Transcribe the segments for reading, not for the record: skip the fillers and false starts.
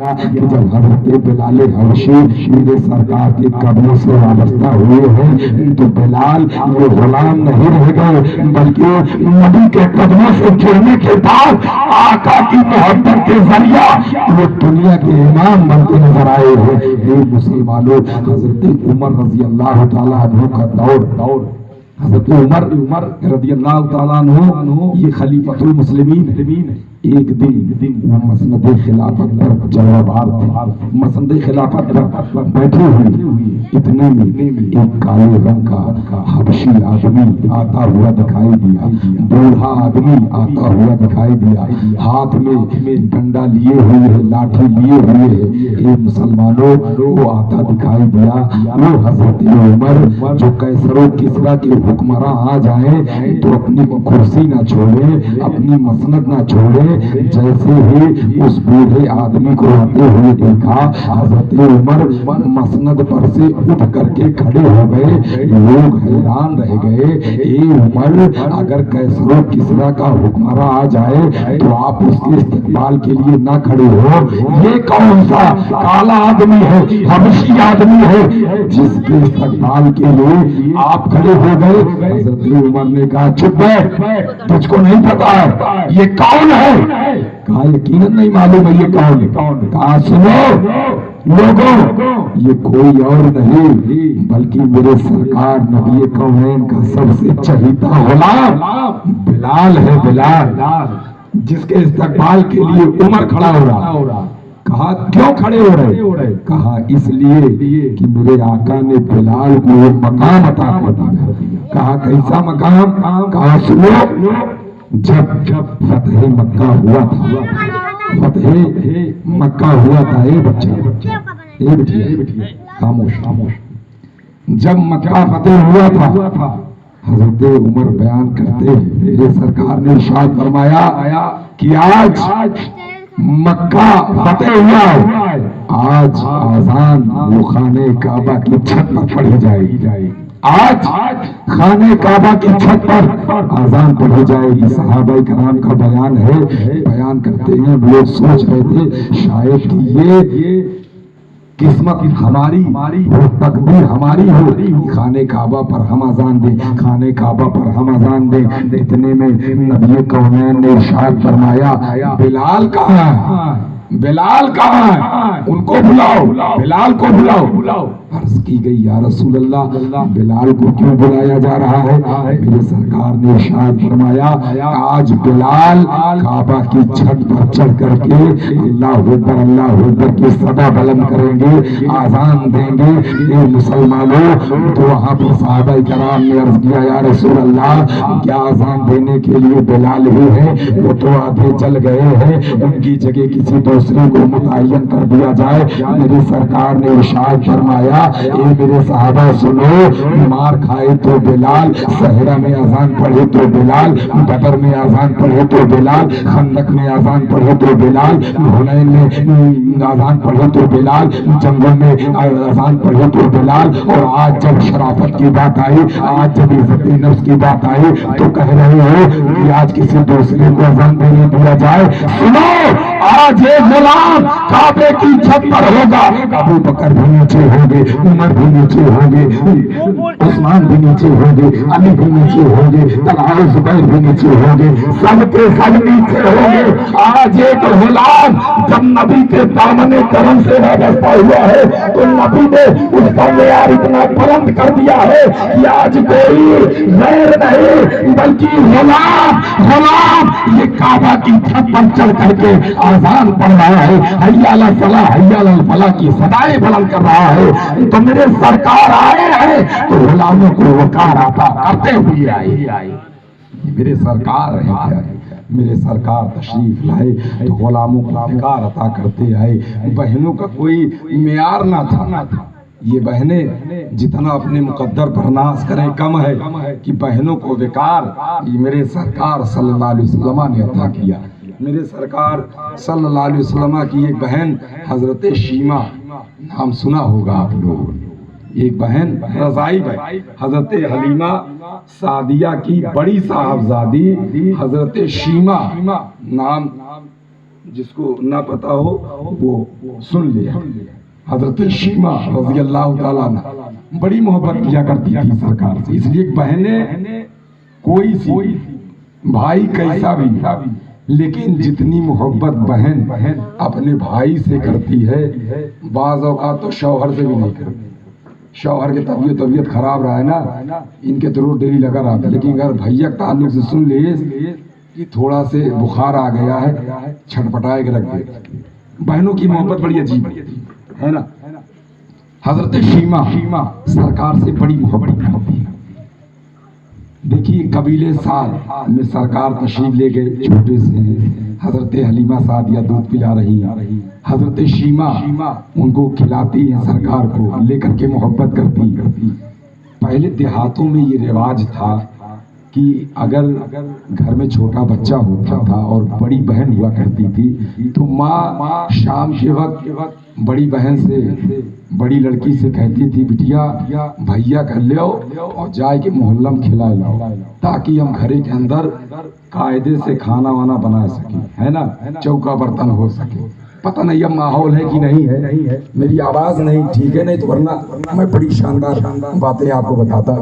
دیا کہ جب حضرت بلال حبشی میرے سرکار کے قدموں سے وابستہ ہوئے ہیں تو بلال وہ غلام نہیں رہ گئے بلکہ نبی کے قدموں سے جڑنے کے بعد آقا کی محبت کے ذریعہ وہ دنیا کے امام بنتے نظر آئے ہیں۔ یہ مسلمانوں حضرت عمر رضی اللہ تعالیٰ عنہ کا دور حضرت عمر رضی اللہ تعالیٰ عنہ یہ خلیفۃ المسلمین ایک دن وہ مسند خلافت پر جوابار تھے، مسند خلافت پر بیٹھے ہوئے اتنے میں ایک کالے رنگ کا حبشی آدمی آتا ہوا دکھائی دیا، بوڑھا آدمی آتا ہوا دکھائی دیا، ہاتھ میں ڈنڈا لیے ہوئے ہے، لاٹھی لیے ہوئے ہے۔ اے مسلمانوں وہ آتا دکھائی دیا، وہ حضرت عمر جو کیسر و کسریٰ کے حکمراں آ جائیں تو اپنی کرسی نہ چھوڑے، اپنی مسند نہ چھوڑے۔ جیسے ہی اس بوڑھے آدمی کو آتے ہوئے دیکھا حضرت عمر مسند پر سے اٹھ کر کے کھڑے ہو گئے۔ لوگ حیران رہ گئے، اے عمر اگر کیسر و کسریٰ کا حکمراں آ جائے تو آپ اس کے استقبال کے لیے نہ کھڑے ہو، یہ کون سا کالا آدمی ہے، حبشی آدمی ہے جس کے استقبال کے لیے آپ کھڑے ہو گئے؟ حضرت عمر نے کہا چپ بیٹھ، تجھ کو نہیں پتا یہ کون ہے؟ کہا یقیناً نہیں معلوم ہے یہ کون ہے۔ کہا سنو لوگوں، یہ کوئی اور نہیں بلکہ میرے سرکار نبی کونین کا سب سے چہیتا غلام بلال ہے، بلال جس کے استقبال کے لیے عمر کھڑا ہو رہا۔ کہا کیوں کھڑے ہو رہے؟ کہا اس لیے کہ میرے آقا نے بلال کو ایک مقام عطا کر دیا۔ کہا کیسا مقام؟ کہا سنو، جب فتح مکہ ہوا تھا، فتح مکہ ہوا تھا، اے بچہ خاموش، جب مکہ فتح ہوا تھا حضرت عمر بیان کرتے ہیں میرے سرکار نے ارشاد فرمایا کہ آج مکہ فتح ہوا ہے، آج آذان وہ خانہ کعبہ کی چھت پر پڑھی جائے گی، آج خانہ کعبہ کی چھت پر آذان پڑھی جائے گی۔ صحابہ کرام کا بیان ہے، بیان کرتے ہیں لوگ سوچ رہے تھے شاید کہ یہ قسمت ہماری ہو، تقدیر ہماری ہو، خانہ کعبہ پر ہم اذان دیں، خانہ کعبہ پر ہم اذان دیں۔ اتنے میں نبی کونین نے ارشاد فرمایا بلال کہاں ہے، بلال کہاں ہے، ان کو بلاؤ، بلال کو بلاؤ۔ عرض کی گئی یا رسول اللہ بلال کو کیوں بلایا جا رہا ہے؟ میرے سرکار نے ارشاد فرمایا آج بلال کعبہ کی چھت پر چڑھ کر کے اللہ اکبر کی صدا بلند کریں گے، آذان دیں گے۔ اے مسلمانوں، تو وہاں پر صحابہ کرام نے عرض کیا یا رسول اللہ کیا آذان دینے کے لیے بلال ہی ہے؟ وہ تو آدھے چل گئے ہیں، ان کی جگہ کسی دوسرے کو متعین کر دیا جائے۔ میرے سرکار نے ارشاد فرمایا اے میرے صحابہ سنو، مار کھائے تو بلال، صحرا میں اذان پڑھے تو بلال، بدر میں اذان پڑھے تو بلال، خندق میں اذان پڑھے تو بلال، حنین میں اذان پڑھے تو بلال، جنگوں میں اذان پڑھے تو بلال۔ اور آج جب شرافت کی بات آئی، آج جب عزت نفس کی بات آئی تو کہہ رہے ہو کہ آج کسی دوسرے کو اذان دینے دیا جائے۔ سنو، آج ایک غلام کعبے کی چھت پر ہوگا، ابو بکر بھی نیچے ہوں گے، عمر بھی نیچے ہوں گے، عثمان بھی نیچے ہوں گے، علی بھی نیچے ہوں گے، طلحہ زبیر بھی نیچے ہوں گے، سب کے سب نیچے ہوں گے۔ آج ایک غلام جب نبی کے دامن کرم سے وابستہ ہوا ہے تو نبی نے اس کا معیار اتنا بلند کر دیا ہے کہ آج کوئی غیر نہیں بلکہ غلام یہ کعبہ کی چھت پر چڑھ کر کے آذان پڑھ رہا ہے، حی علی الفلاح حی علی الفلاح کی صدائیں بلند کر رہا ہے۔ تو میرے سرکار آئے ہیں تو غلاموں کو وقار عطا کرتے ہوئے آئے۔ میرے سرکار ہیں، میرے سرکار تشریف لائے تو غلاموں کو وقار عطا کرتے آئے۔ بہنوں کا کوئی معیار نہ تھا، یہ بہنیں جتنا اپنے مقدر پر ناز کریں کم ہے کہ بہنوں کو وقار یہ میرے سرکار صلی اللہ علیہ وسلم نے عطا کیا۔ میرے سرکار صلی اللہ علیہ وسلم کی ایک بہن حضرت شیمہ، نام سنا ہوگا آپ لوگوں نے، ایک بہن رضائی بہن حضرت حلیمہ سعدیہ کی بڑی صاحبزادی حضرت شیمہ نام جس کو نہ پتا ہو وہ سن لیا. حضرت شیما رضی اللہ تعالیٰ عنہ بڑی محبت کیا کرتی تھی سرکار سے، اس لیے بہنیں کوئی سی بھائی کیسا بھی، لیکن جتنی محبت بہن اپنے بھائی سے کرتی ہے بعض اوقات تو شوہر سے بھی نہیں کرتی. شوہر کی طبیعت خراب رہا ہے نا، ان کے ضرور ڈیری لگا رہا تھا، لیکن اگر بھیا تعلق سے سن لیے کہ تھوڑا سے بخار آ گیا ہے چھٹپٹائے کے رکھ دے. بہنوں کی محبت بڑی عجیب ہے نا. حضرت شیما سرکار سے بڑی محبت کرتی ہے. دیکھیے قبیلے سعد میں سرکار تشریف لے گئے چھوٹے سے، حضرت حلیمہ سعدیہ دودھ پلا رہی ہیں، حضرت شیما ان کو کھلاتی ہیں، سرکار کو لے کر کے محبت کرتی. پہلے دیہاتوں میں یہ رواج تھا کہ اگر گھر میں چھوٹا بچہ ہوتا تھا اور بڑی بہن ہوا کرتی تھی تو ماں شام کے وقت بڑی بہن سے، بڑی لڑکی سے کہتی تھی بٹیا بھیا گھر لے آؤ اور جائے کے محلہ میں کھلائے لاؤ تاکہ ہم گھر کے اندر قاعدے سے کھانا وانا بنا سکیں، ہے نا، چوکا برتن ہو سکے. پتہ نہیں اب ماحول ہے کہ نہیں ہے، میری آواز نہیں ٹھیک ہے، نہیں تو ورنہ میں بڑی شاندار باتیں آپ کو بتاتا.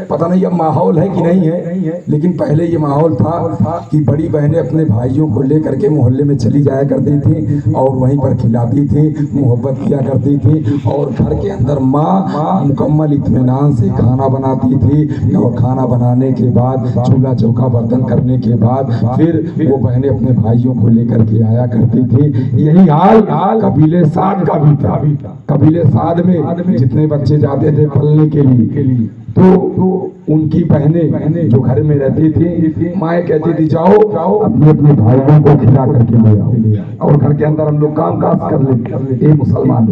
پتہ نہیں اب ماحول ہے کہ نہیں ہے، لیکن پہلے یہ ماحول تھا کہ بڑی بہنیں اپنے بھائیوں کو لے کر کے محلے میں چلی جایا کرتی تھیں اور وہیں پر کھلاتی تھیں، محبت کیا کرتی تھیں، اور گھر کے اندر ماں مکمل اطمینان سے کھانا بناتی تھی، اور کھانا بنانے کے بعد چولہا چوکا برتن کرنے کے بعد پھر وہ بہنیں اپنے بھائیوں کو لے کر کے آیا کرتی تھی. یہی حال قبیلے سعد کا بھی تھا. قبیلے سعد میں جتنے بچے جاتے تھے پلنے کے لیے تو ان کی بہنیں جو گھر میں رہتی تھی مائیں کہتی تھی جاؤ اپنے بھائیوں کو کھلا کر کے لے آؤ اور گھر کے اندر ہم لوگ کام کاج کر لیں. اے مسلمان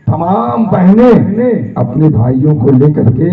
تمام بہنیں اپنے بھائیوں کو لے کر کے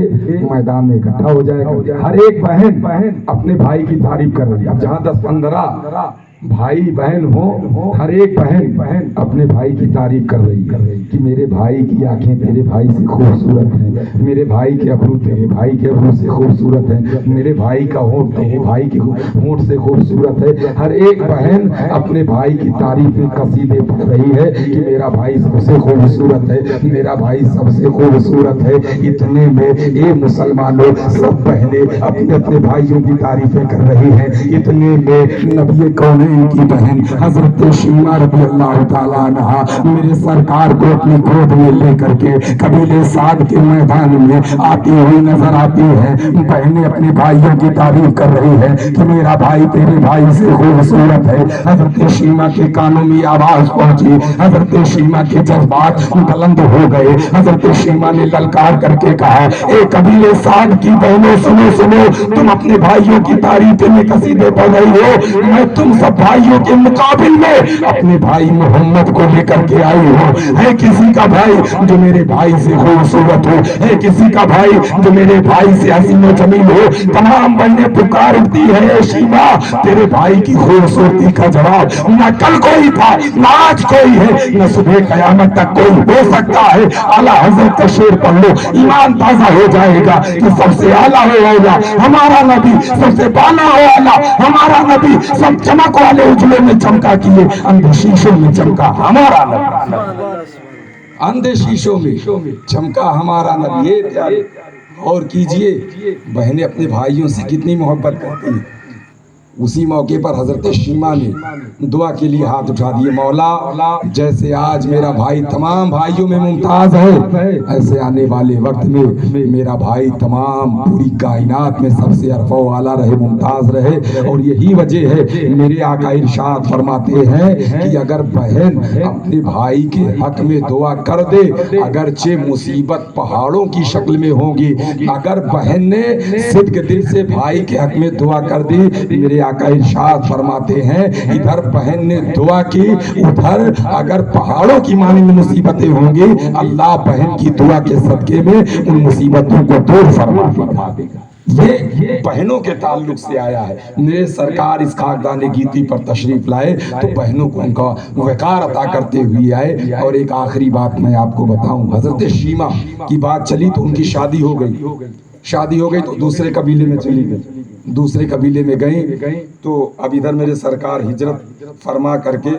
میدان میں اکٹھا ہو جائے. ہر ایک بہن اپنے بھائی کی تعریف کر رہی ہے. اب جہاں 10-15 بھائی بہن ہو، ہر ایک بہن اپنے بھائی کی تعریف کر رہی ہے کہ میرے بھائی کی آنکھیں تیرے بھائی سے خوبصورت ہیں، میرے بھائی کے ابرو تیرے بھائی کے ابرو سے خوبصورت ہیں، میرے بھائی کا ہونٹ تیرے بھائی کے ہونٹ سے خوبصورت ہے. ہر ایک بہن اپنے بھائی کی تعریف میں قصیدے پڑھ رہی ہے کہ میرا بھائی سب سے خوبصورت ہے، میرا بھائی سب سے خوبصورت ہے. اتنے میں اے مسلمانوں سب بہنیں اپنے اپنے بھائیوں کی تعریفیں کر رہی ہیں. اتنے میں نبی کون ان کی بہن حضرت شیما رضی اللہ تعالیٰ عنہ میرے سرکار کو اپنی گود میں لے کر کے قبیلے سعد کے میدان میں آتی ہوئی نظر آتی ہے. بہنیں اپنے بھائیوں کی تعریف کر رہی ہے کہ میرا بھائی تیرے بھائی سے خوبصورت ہے. حضرت شیما کے کانوں میں آواز پہنچی، حضرت شیما کے جذبات بلند ہو گئے. حضرت شیما نے للکار کر کے کہا اے قبیلے سعد کی بہنوں سنو، تم اپنے بھائیوں کی تعریف میں قصیدے پڑھ رہی ہو، میں تم سب بھائیوں کے مقابل میں اپنے بھائی محمد کو لے کر کے آئی ہوں. ہے کسی کا بھائی جو میرے بھائی سے خوبصورت ہو؟ ہے کسی کا بھائی جو میرے بھائی سے حسین و جمیل ہو؟ تمام بہنیں پکار اٹھتی ہے اے شیما تیرے بھائی کی خوبصورتی کا جواب نہ کل کوئی تھا، نہ آج کوئی ہے، نہ صبح قیامت تک کوئی ہو سکتا ہے. اعلیٰ حضرت کا شعر پڑھ لو، ایمان تازہ ہو جائے گا کہ سب سے اعلیٰ ہو اولا ہمارا نبی، سب سے بالا ہو اعلیٰ ہمارا نبی، سب چمک والے اجلے میں چمکا کیے اندھے شیشوں میں چمکا ہمارا نبی، اندھے شیشوں میں چمکا ہمارا نبی. یہ پیارے اور کیجئے بہنیں اپنے بھائیوں سے کتنی محبت کرتی ہیں. اسی موقع پر حضرت شیما نے دعا کے لیے ہاتھ اٹھا دیے، مولا جیسے آج میرا بھائی تمام بھائیوں میں ممتاز ہے، ایسے آنے والے وقت میں میرا بھائی تمام پوری کائنات میں سب سے ارفع و اعلیٰ رہے، ممتاز رہے. اور یہی وجہ ہے میرے آقا ارشاد فرماتے ہیں کہ اگر بہن اپنے بھائی کے حق میں دعا کر دے اگرچہ مصیبت پہاڑوں کی شکل میں ہوگی، اگر بہن نے صدق دل سے بھائی کے حق میں دعا کر دی، میرے آقا ارشاد فرماتے ہیں ادھر بہن نے دعا کی ادھر اگر پہاڑوں کی مانند مصیبتیں ہوں گی اللہ بہن کی دعا کے صدقے میں ان مصیبتوں کو دور فرما دے گا. یہ بہنوں کے تعلق سے آیا ہے. میرے سرکار اس خاکدان گیتی پر تشریف لائے تو بہنوں کو ان کا وقار عطا کرتے ہوئے آئے. اور ایک آخری بات میں آپ کو بتاؤں، حضرت شیما کی بات چلی تو ان کی شادی ہو گئی. شادی ہو گئی تو دوسرے قبیلے میں چلی گئی، دوسرے قبیلے میں گئیں تو اب ادھر میرے سرکار ہجرت فرما کر کے